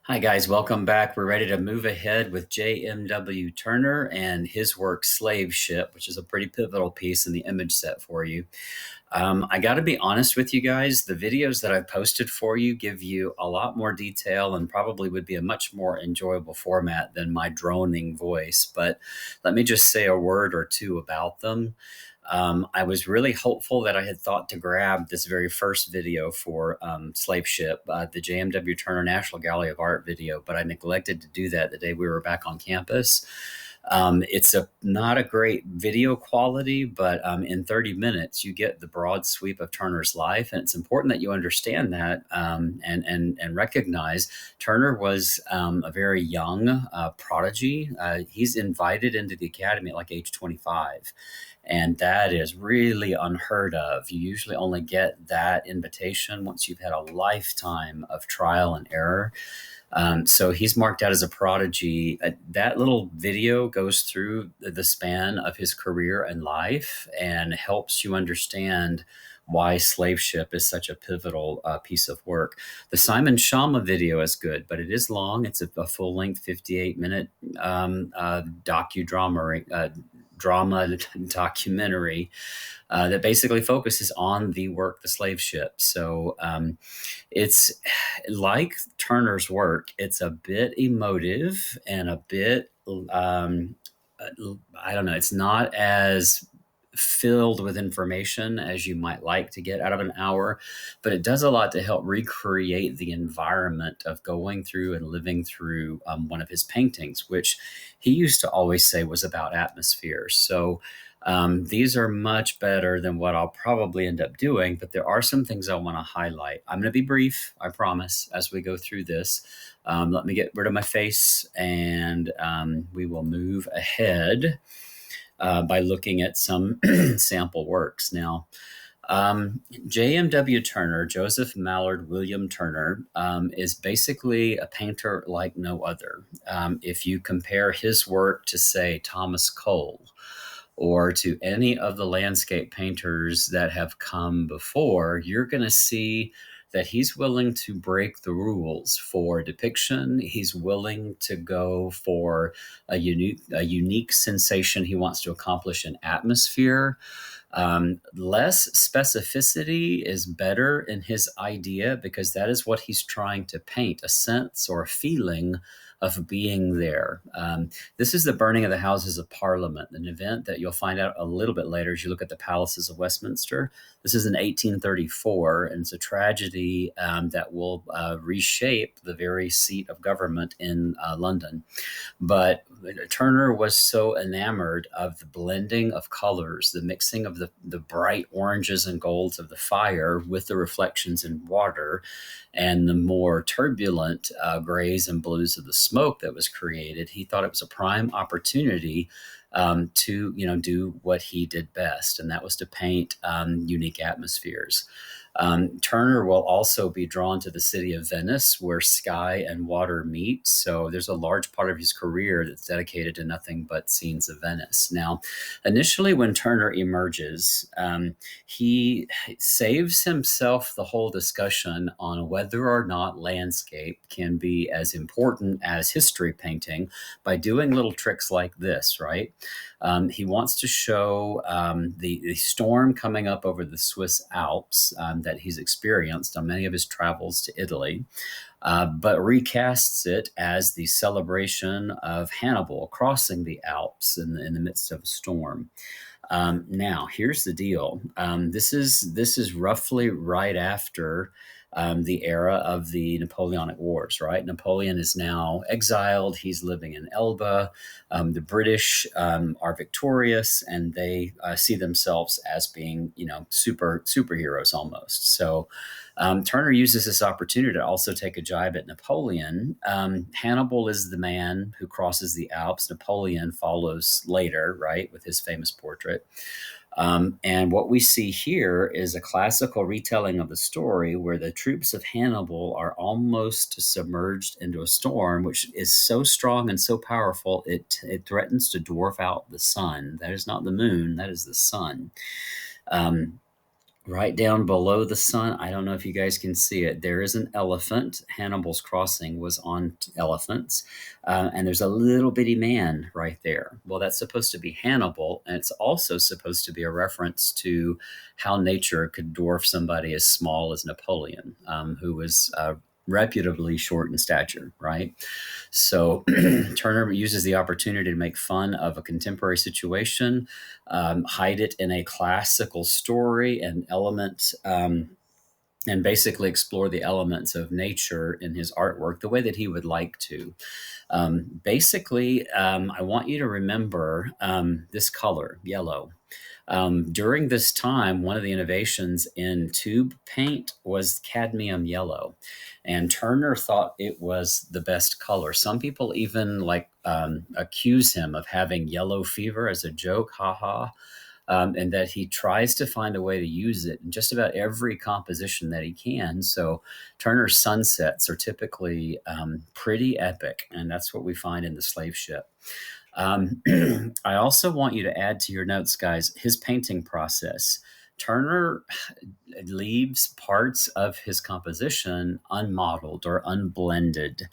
Hi, guys. Welcome back. We're ready to move ahead with J.M.W. Turner and his work Slave Ship, which is a pretty pivotal piece in the image set for you. I got to be honest with you guys. The videos that I've posted for you give you a lot more detail and probably would be a much more enjoyable format than my droning voice. But let me just say a word or two about them. I was really hopeful that I had thought to grab this very first video for Slave Ship, the JMW Turner National Gallery of Art video, but I neglected to do that the day we were back on campus. It's not a great video quality, but in 30 minutes, you get the broad sweep of Turner's life. And it's important that you understand that and recognize Turner was a very young prodigy. He's invited into the academy at like age 25. And that is really unheard of. You usually only get that invitation once you've had a lifetime of trial and error. So he's marked out as a prodigy. That little video goes through the span of his career and life and helps you understand why Slave Ship is such a pivotal piece of work. The Simon Schama video is good, but it is long. It's a full-length 58-minute drama documentary that basically focuses on the work, The Slave Ship. So it's like Turner's work. It's a bit emotive and a bit, I don't know, it's not as filled with information as you might like to get out of an hour, but it does a lot to help recreate the environment of going through and living through one of his paintings, which he used to always say was about atmosphere. So these are much better than what I'll probably end up doing, but there are some things I want to highlight. I'm going to be brief, I promise, as we go through this. Let me get rid of my face and we will move ahead by looking at some sample works. Now, J.M.W. Turner, Joseph Mallard William Turner, is basically a painter like no other. If you compare his work to, say, Thomas Cole, or to any of the landscape painters that have come before, you're going to see that he's willing to break the rules for depiction. He's willing to go for a unique sensation he wants to accomplish in atmosphere. Less specificity is better in his idea because that is what he's trying to paint, a sense or a feeling of being there. This is the burning of the Houses of Parliament, an event that you'll find out a little bit later as you look at the palaces of Westminster. This is in 1834, and it's a tragedy that will reshape the very seat of government in London. But Turner was so enamored of the blending of colors, the mixing of the bright oranges and golds of the fire with the reflections in water and the more turbulent grays and blues of the smoke that was created. He thought it was a prime opportunity to do what he did best, and that was to paint unique atmospheres. Turner will also be drawn to the city of Venice, where sky and water meet. So there's a large part of his career that's dedicated to nothing but scenes of Venice. Now, initially, when Turner emerges, he saves himself the whole discussion on whether or not landscape can be as important as history painting by doing little tricks like this, right? He wants to show the storm coming up over the Swiss Alps that he's experienced on many of his travels to Italy, but recasts it as the celebration of Hannibal crossing the Alps in the midst of a storm. Now, here's the deal. This is roughly right after the era of the Napoleonic Wars, right? Napoleon is now exiled. He's living in Elba. The British are victorious, and they see themselves as being, superheroes almost. So Turner uses this opportunity to also take a jibe at Napoleon. Hannibal is the man who crosses the Alps. Napoleon follows later, right, with his famous portrait. And what we see here is a classical retelling of the story where the troops of Hannibal are almost submerged into a storm, which is so strong and so powerful, it threatens to dwarf out the sun. That is not the moon, that is the sun. Um, Right down below the sun, I don't know if you guys can see it. There is an elephant. Hannibal's Crossing was on elephants, and there's a little bitty man right there. Well, that's supposed to be Hannibal, and it's also supposed to be a reference to how nature could dwarf somebody as small as Napoleon, who was reputably short in stature, right? So Turner uses the opportunity to make fun of a contemporary situation, hide it in a classical story and element, and basically explore the elements of nature in his artwork the way that he would like to. I want you to remember this color, yellow. During this time, one of the innovations in tube paint was cadmium yellow, and Turner thought it was the best color. Some people even accuse him of having yellow fever as a joke, haha, and that he tries to find a way to use it in just about every composition that he can. So Turner's sunsets are typically pretty epic, and that's what we find in the Slave Ship. Um, I also want you to add to your notes, guys, his painting process. Turner leaves parts of his composition unmodeled or unblended.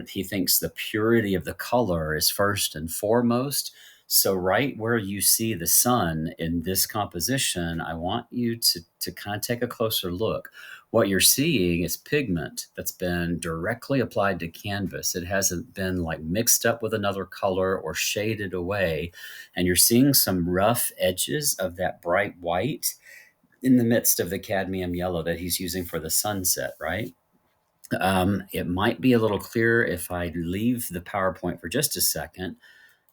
He thinks the purity of the color is first and foremost. So, right where you see the sun in this composition, I want you to kind of take a closer look. What you're seeing is pigment that's been directly applied to canvas. It hasn't been like mixed up with another color or shaded away. And you're seeing some rough edges of that bright white in the midst of the cadmium yellow that he's using for the sunset, right? It might be a little clearer if I leave the PowerPoint for just a second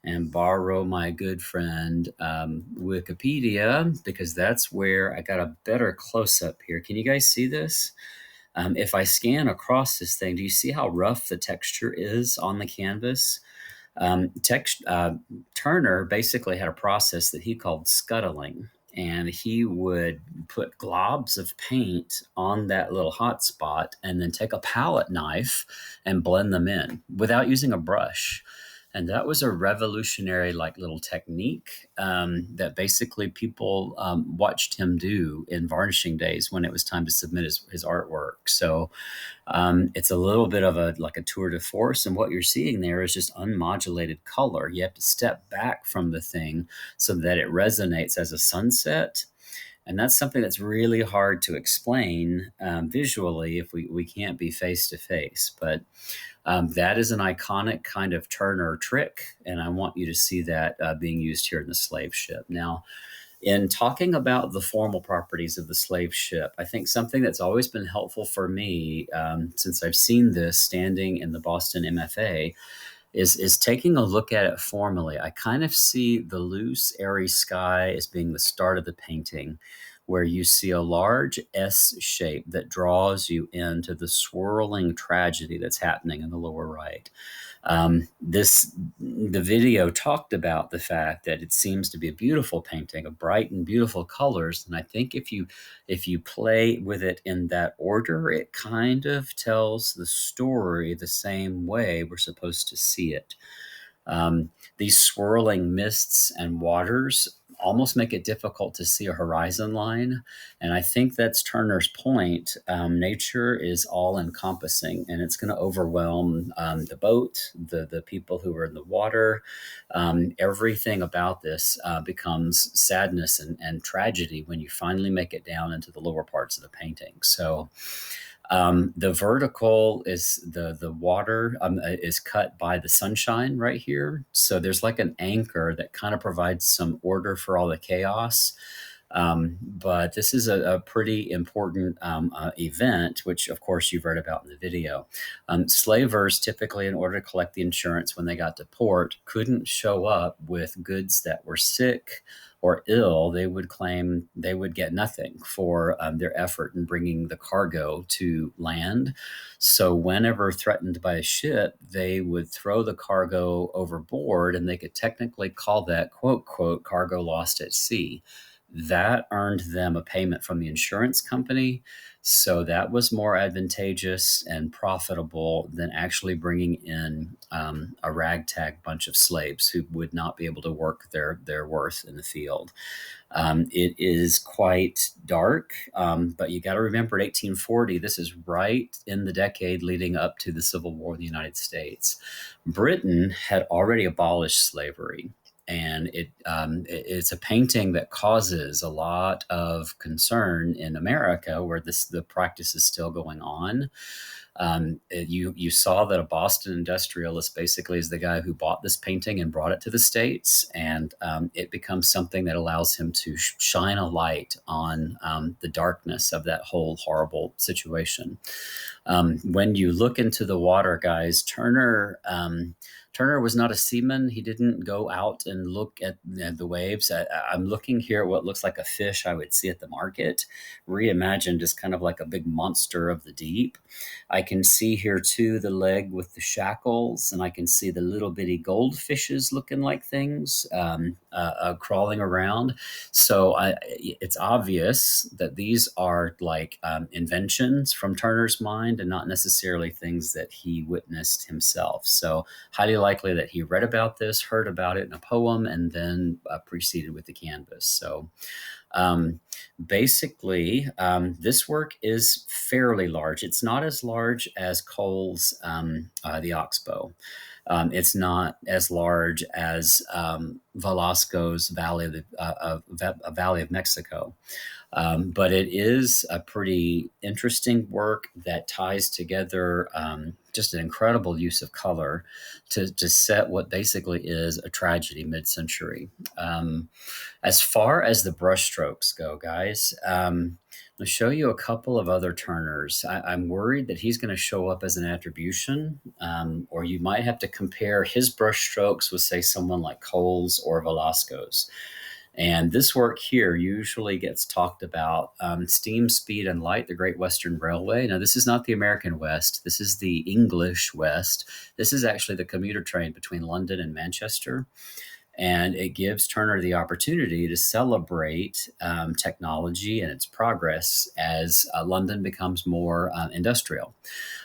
and borrow my good friend Wikipedia, because that's where I got a better close up here. Can you guys see this? If I scan across this thing, do you see how rough the texture is on the canvas? Text Turner basically had a process that he called scuttling, and he would put globs of paint on that little hot spot and then take a palette knife and blend them in without using a brush. And that was a revolutionary like little technique that basically people watched him do in varnishing days when it was time to submit his artwork. So it's a little bit of a tour de force, and what you're seeing there is just unmodulated color. You have to step back from the thing so that it resonates as a sunset, and that's something that's really hard to explain visually if we can't be face to face. But that is an iconic kind of Turner trick, and I want you to see that being used here in the Slave Ship. Now, in talking about the formal properties of the slave ship, I think something that's always been helpful for me since I've seen this standing in the Boston MFA is taking a look at it formally. I kind of see the loose, airy sky as being the start of the painting, where you see a large S shape that draws you into the swirling tragedy that's happening in the lower right. The video talked about the fact that it seems to be a beautiful painting of bright and beautiful colors, and I think if you play with it in that order, it kind of tells the story the same way we're supposed to see it. These swirling mists and waters almost make it difficult to see a horizon line. And I think that's Turner's point. Nature is all encompassing, and it's going to overwhelm the boat, the people who are in the water. Everything about this becomes sadness and tragedy when you finally make it down into the lower parts of the painting. So the vertical is the water is cut by the sunshine right here. So there's like an anchor that kind of provides some order for all the chaos. But this is a pretty important event, which of course you've read about in the video. Slavers typically, in order to collect the insurance when they got to port, couldn't show up with goods that were sick or ill. They would claim they would get nothing for their effort in bringing the cargo to land. So whenever threatened by a ship, they would throw the cargo overboard, and they could technically call that quote, quote, cargo lost at sea. That earned them a payment from the insurance company. So that was more advantageous and profitable than actually bringing in a ragtag bunch of slaves who would not be able to work their worth in the field. It is quite dark, but you got to remember 1840, this is right in the decade leading up to the Civil War in the United States. Britain had already abolished slavery. And it's a painting that causes a lot of concern in America, where the practice is still going on. You saw that a Boston industrialist basically is the guy who bought this painting and brought it to the States, and it becomes something that allows him to shine a light on the darkness of that whole horrible situation. When you look into the water, guys, Turner was not a seaman. He didn't go out and look at the waves. I'm looking here at what looks like a fish I would see at the market, reimagined as kind of like a big monster of the deep. I can see here too the leg with the shackles, and I can see the little bitty goldfishes looking like things crawling around. So it's obvious that these are like inventions from Turner's mind and not necessarily things that he witnessed himself. So highly likely that he read about this, heard about it in a poem, and then proceeded with the canvas. So basically, this work is fairly large. It's not as large as Cole's The Oxbow. It's not as large as Velasco's Valley of Mexico. But it is a pretty interesting work that ties together just an incredible use of color to set what basically is a tragedy mid-century. As far as the brushstrokes go, guys, I'll show you a couple of other Turners. I'm worried that he's going to show up as an attribution, or you might have to compare his brushstrokes with, say, someone like Cole's or Velasco's. And this work here usually gets talked about Steam, Speed, and Light, the Great Western Railway. Now, this is not the American West. This is the English West. This is actually the commuter train between London and Manchester. And it gives Turner the opportunity to celebrate technology and its progress as London becomes more industrial.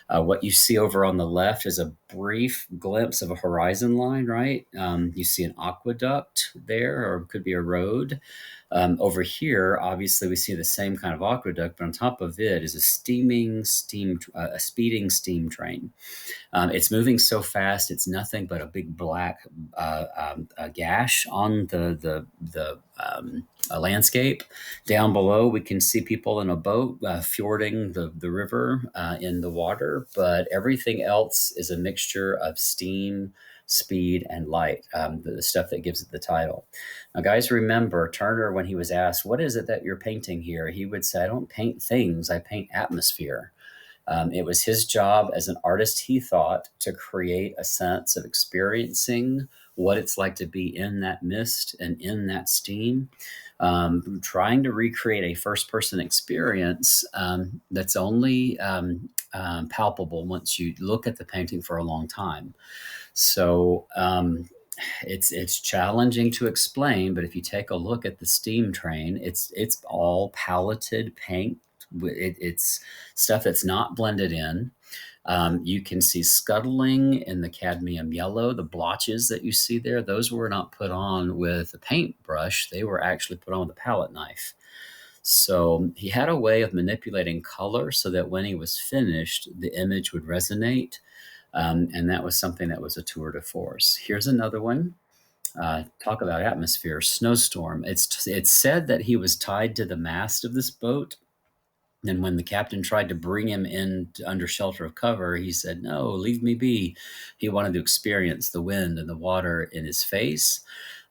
What you see over on the left is a brief glimpse of a horizon line, right? You see an aqueduct there, or it could be a road. Over here, obviously, we see the same kind of aqueduct, but on top of it is a speeding steam train. It's moving so fast; it's nothing but a big black gash on the landscape. Down below, we can see people in a boat fjording the river in the water, but everything else is a mixture of steam, speed, and light, the stuff that gives it the title. Now, guys, remember Turner, when he was asked, "What is it that you're painting here?" He would say, "I don't paint things, I paint atmosphere." It was his job as an artist, he thought, to create a sense of experiencing what it's like to be in that mist and in that steam, trying to recreate a first-person experience that's only palpable once you look at the painting for a long time. So it's challenging to explain, but if you take a look at the steam train, it's all paleted paint. It's stuff that's not blended in. You can see scuttling in the cadmium yellow. The blotches that you see there, those were not put on with a paintbrush. They were actually put on with a palette knife. So he had a way of manipulating color so that when he was finished, the image would resonate. And that was something that was a tour de force. Here's another one. Talk about atmosphere, snowstorm. It's said that he was tied to the mast of this boat. And when the captain tried to bring him in under shelter of cover, he said, "No, leave me be." He wanted to experience the wind and the water in his face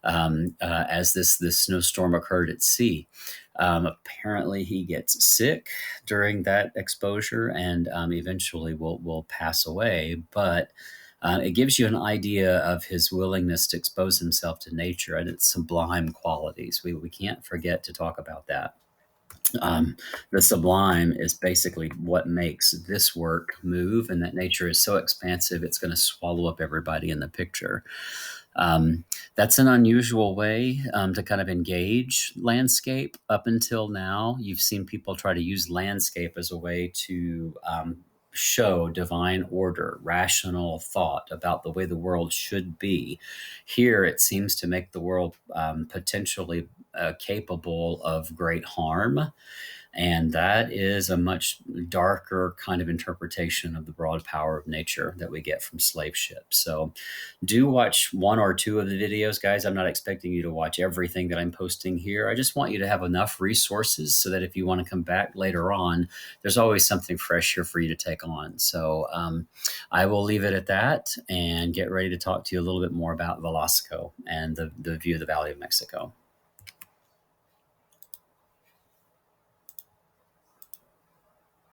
as this snowstorm occurred at sea. Apparently, he gets sick during that exposure and eventually will pass away. But it gives you an idea of his willingness to expose himself to nature and its sublime qualities. We can't forget to talk about that. The sublime is basically what makes this work move, and that nature is so expansive it's going to swallow up everybody in the picture. Um, that's an unusual way to kind of engage landscape. Up until now, you've seen people try to use landscape as a way to show divine order, rational thought about the way the world should be. Here, it seems to make the world potentially capable of great harm. And that is a much darker kind of interpretation of the broad power of nature that we get from slave ships. So do watch one or two of the videos, guys. I'm not expecting you to watch everything that I'm posting here. I just want you to have enough resources so that if you want to come back later on, there's always something fresh here for you to take on. So I will leave it at that and get ready to talk to you a little bit more about Velasco and the view of the Valley of Mexico.